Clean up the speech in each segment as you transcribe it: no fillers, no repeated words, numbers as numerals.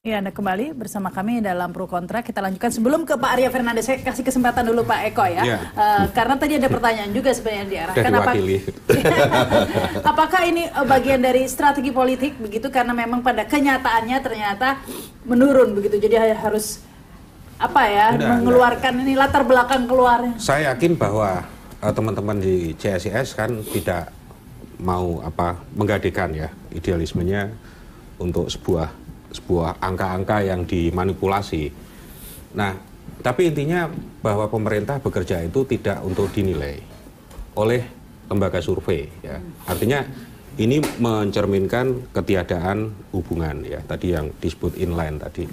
Ya, Anda kembali bersama kami dalam Pro Kontra. Kita lanjutkan sebelum ke Pak Arya Fernandes. Saya kasih kesempatan dulu Pak Eko ya. Karena tadi ada pertanyaan juga sebenarnya diarahkan. Apakah ini bagian dari strategi politik begitu? Karena memang pada kenyataannya ternyata menurun begitu. Jadi harus mengeluarkan ini latar belakang keluarnya. Saya yakin bahwa teman-teman di CSIS kan tidak mau menggadekan ya idealismenya untuk sebuah angka-angka yang dimanipulasi. Nah, tapi intinya bahwa pemerintah bekerja itu tidak untuk dinilai oleh lembaga survei ya. Artinya ini mencerminkan ketiadaan hubungan ya, tadi yang disebut inline tadi.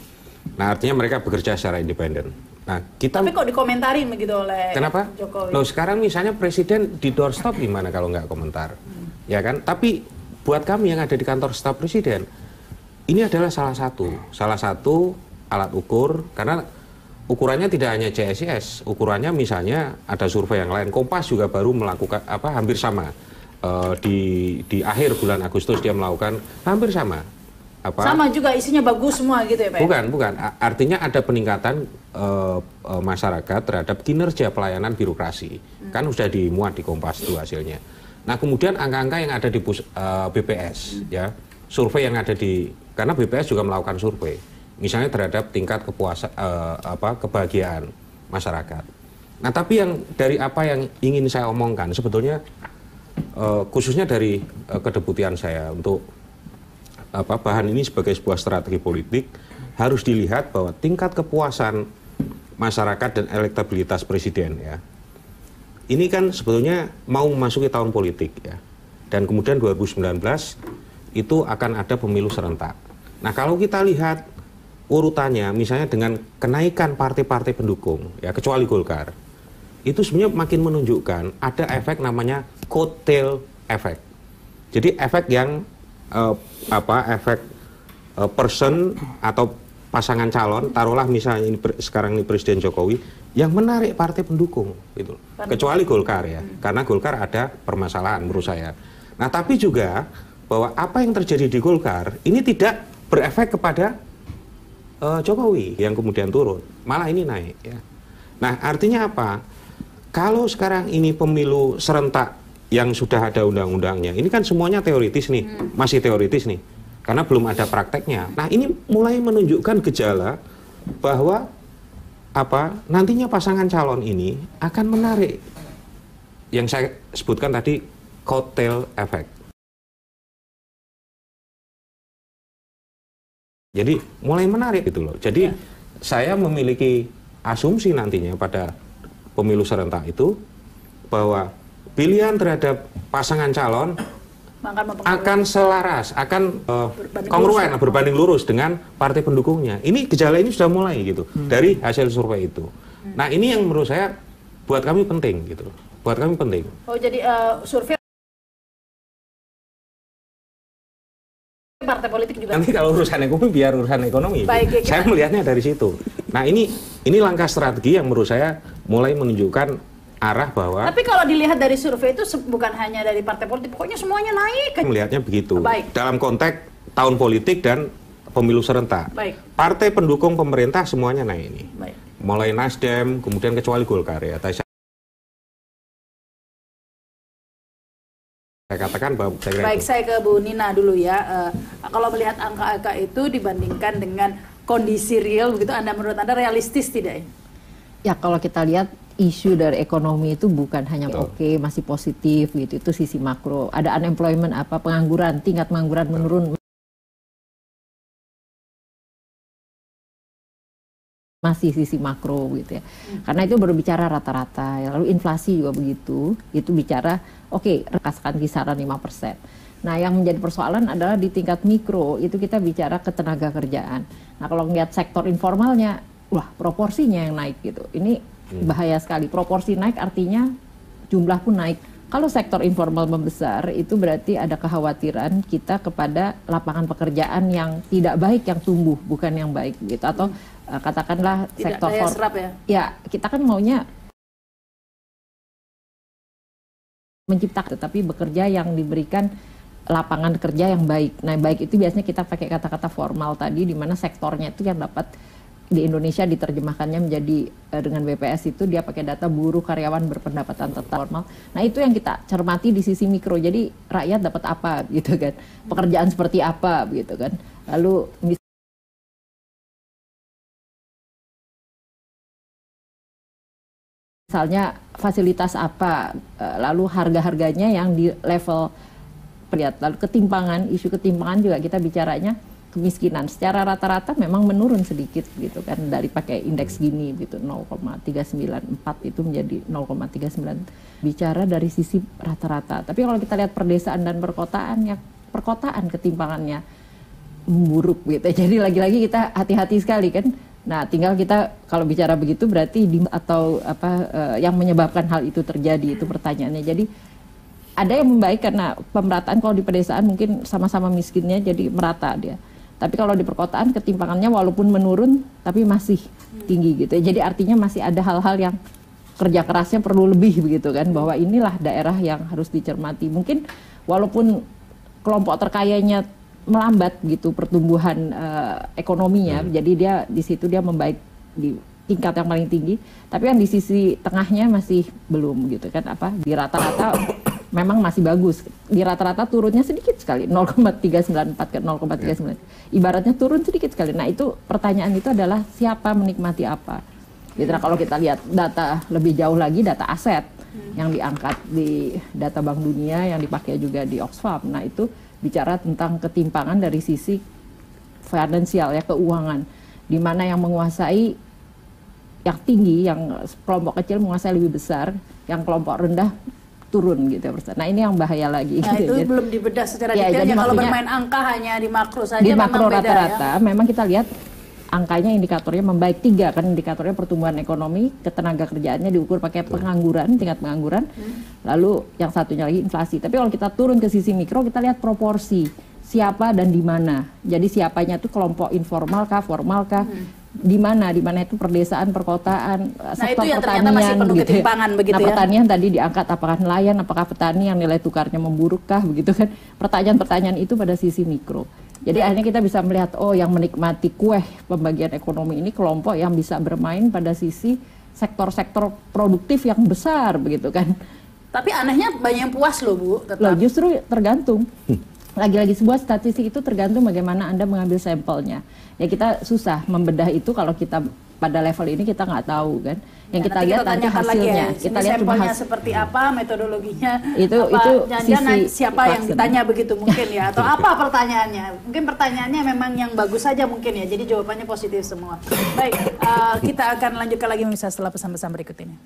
Nah, artinya mereka bekerja secara independen. Nah, tapi kok dikomentarin begitu oleh Jokowi? Loh, sekarang misalnya presiden di doorstop gimana kalau nggak komentar? Ya kan? Tapi buat kami yang ada di kantor staf presiden, ini adalah salah satu alat ukur, karena ukurannya tidak hanya CSIS, ukurannya misalnya ada survei yang lain. Kompas juga baru melakukan hampir sama di akhir bulan Agustus dia melakukan hampir sama. Sama juga isinya bagus semua gitu ya Pak? Bukan. Artinya ada peningkatan masyarakat terhadap kinerja pelayanan birokrasi. Kan sudah dimuat di Kompas itu hasilnya. Nah kemudian angka-angka yang ada di BPS ya, survei yang ada karena BPS juga melakukan survei, misalnya terhadap tingkat kebahagiaan masyarakat. Nah, tapi yang dari apa yang ingin saya omongkan sebetulnya khususnya dari kedeputian saya untuk bahan ini sebagai sebuah strategi politik, harus dilihat bahwa tingkat kepuasan masyarakat dan elektabilitas presiden ya. Ini kan sebetulnya mau memasuki tahun politik ya. Dan kemudian 2019 itu akan ada pemilu serentak. Nah kalau kita lihat urutannya misalnya dengan kenaikan partai-partai pendukung ya, kecuali Golkar, itu sebenarnya makin menunjukkan ada efek namanya coattail effect. Jadi efek yang efek person atau pasangan calon, taruhlah misalnya sekarang ini Presiden Jokowi yang menarik partai pendukung gitu. Kecuali Golkar ya, karena Golkar ada permasalahan menurut saya. Nah tapi juga bahwa apa yang terjadi di Golkar ini tidak berefek kepada Jokowi yang kemudian turun, malah ini naik ya. Nah artinya apa? Kalau sekarang ini pemilu serentak yang sudah ada undang-undangnya, ini kan semuanya teoritis nih, masih teoritis nih, karena belum ada prakteknya. Nah ini mulai menunjukkan gejala bahwa nantinya pasangan calon ini akan menarik yang saya sebutkan tadi coattail effect. Jadi mulai menarik gitu loh. Jadi saya memiliki asumsi nantinya pada pemilu serentak itu bahwa pilihan terhadap pasangan calon akan selaras, akan kongruen, berbanding lurus dengan partai pendukungnya. Ini gejala ini sudah mulai gitu dari hasil survei itu. Nah ini yang menurut saya buat kami penting gitu. Buat kami penting. Oh jadi survei partai politik juga. Nanti kalau urusan ekonomi biar urusan ekonomi. Baik, saya melihatnya dari situ. Nah ini langkah strategi yang menurut saya mulai menunjukkan arah bahwa. Tapi kalau dilihat dari survei itu bukan hanya dari partai politik, pokoknya semuanya naik. Melihatnya begitu. Baik. Dalam konteks tahun politik dan pemilu serentak. Baik. Partai pendukung pemerintah semuanya naik ini. Baik. Mulai Nasdem, kemudian kecuali Golkar ya. Saya katakan bahwa baik, saya ke Bu Nina dulu ya. Kalau melihat angka-angka itu dibandingkan dengan kondisi real begitu, menurut Anda realistis tidak? Ya kalau kita lihat isu dari ekonomi itu bukan hanya masih positif gitu, itu sisi makro. Ada unemployment pengangguran, tingkat pengangguran menurun. Masih sisi makro gitu ya. Karena itu berbicara rata-rata, ya. Lalu inflasi juga begitu, itu bicara rekaskan kisaran 5%. Nah yang menjadi persoalan adalah di tingkat mikro, itu kita bicara ketenaga kerjaan. Nah kalau melihat sektor informalnya, proporsinya yang naik gitu. Ini bahaya sekali, proporsi naik artinya jumlah pun naik. Kalau sektor informal membesar, itu berarti ada kekhawatiran kita kepada lapangan pekerjaan yang tidak baik yang tumbuh, bukan yang baik gitu. Atau katakanlah tidak sektor daya serap ya? Ya, kita kan maunya menciptakan, tetapi bekerja yang diberikan lapangan kerja yang baik. Nah, baik itu biasanya kita pakai kata-kata formal tadi, di mana sektornya itu yang dapat di Indonesia diterjemahkannya menjadi dengan BPS itu dia pakai data buruh karyawan berpendapatan tetap formal. Nah, itu yang kita cermati di sisi mikro. Jadi rakyat dapat apa gitu kan. Pekerjaan seperti apa gitu kan. Lalu misalnya fasilitas apa, lalu harga-harganya yang di level lihat, lalu ketimpangan, isu ketimpangan juga kita bicaranya kemiskinan secara rata-rata memang menurun sedikit gitu kan, dari pakai indeks gini gitu 0,394 itu menjadi 0,39, bicara dari sisi rata-rata. Tapi kalau kita lihat perdesaan dan perkotaan, ya perkotaan ketimpangannya memburuk gitu. Jadi lagi-lagi kita hati-hati sekali kan. Nah, tinggal kita kalau bicara begitu berarti atau apa yang menyebabkan hal itu terjadi, itu pertanyaannya. Jadi ada yang membaik karena pemerataan. Kalau di pedesaan mungkin sama-sama miskinnya jadi merata dia. Tapi kalau di perkotaan ketimpangannya walaupun menurun tapi masih tinggi gitu. Jadi artinya masih ada hal-hal yang kerja kerasnya perlu lebih begitu kan, bahwa inilah daerah yang harus dicermati. Mungkin walaupun kelompok terkayanya melambat gitu pertumbuhan ekonominya, jadi dia di situ dia membaik di tingkat yang paling tinggi, tapi yang di sisi tengahnya masih belum gitu kan, apa di rata-rata memang masih bagus, di rata-rata turunnya sedikit sekali 0,394 ke 0,39, ibaratnya turun sedikit sekali. Nah, itu pertanyaan itu adalah siapa menikmati apa gitu. Nah, kalau kita lihat data lebih jauh lagi, data aset yang diangkat di data Bank Dunia yang dipakai juga di Oxfam, nah itu bicara tentang ketimpangan dari sisi finansial ya, keuangan, di mana yang menguasai yang tinggi, yang kelompok kecil menguasai lebih besar, yang kelompok rendah turun gitu ya. Nah, ini yang bahaya lagi. Nah, gitu. itu belum dibedah secara detailnya. Kalau bermain angka hanya di makro saja di memang makro beda rata-rata, ya. memang kita lihat angkanya, indikatornya membaik 3 kan, indikatornya pertumbuhan ekonomi, ketenaga kerjaannya diukur pakai pengangguran, tingkat pengangguran, lalu yang satunya lagi inflasi. Tapi kalau kita turun ke sisi mikro, kita lihat proporsi siapa dan di mana. Jadi siapanya itu kelompok informal kah, formal kah, di mana itu perdesaan, perkotaan, sektor itu yang pertanian masih penuh gitu ketimpangan, ya. begitu Nah, ya. pertanian tadi diangkat, apakah nelayan, apakah petani yang nilai tukarnya memburuk kah, begitu kan. Pertanyaan-pertanyaan itu pada sisi mikro. Jadi akhirnya kita bisa melihat, oh yang menikmati kue pembagian ekonomi ini kelompok yang bisa bermain pada sisi sektor-sektor produktif yang besar begitu kan. Tapi anehnya banyak yang puas loh Bu. Loh, justru tergantung. Lagi-lagi sebuah statistik itu tergantung bagaimana Anda mengambil sampelnya. Ya kita susah membedah itu kalau kita pada level ini kita nggak tahu kan. Yang kita lihat nanti hasilnya. Ya, kita lihat sampelnya seperti apa, metodologinya. Itu jangan sisi siapa yang ditanya begitu mungkin ya, atau apa pertanyaannya? Mungkin pertanyaannya memang yang bagus saja mungkin ya. Jadi jawabannya positif semua. Baik, kita akan lanjutkan lagi bisa setelah pesan-pesan berikut ini.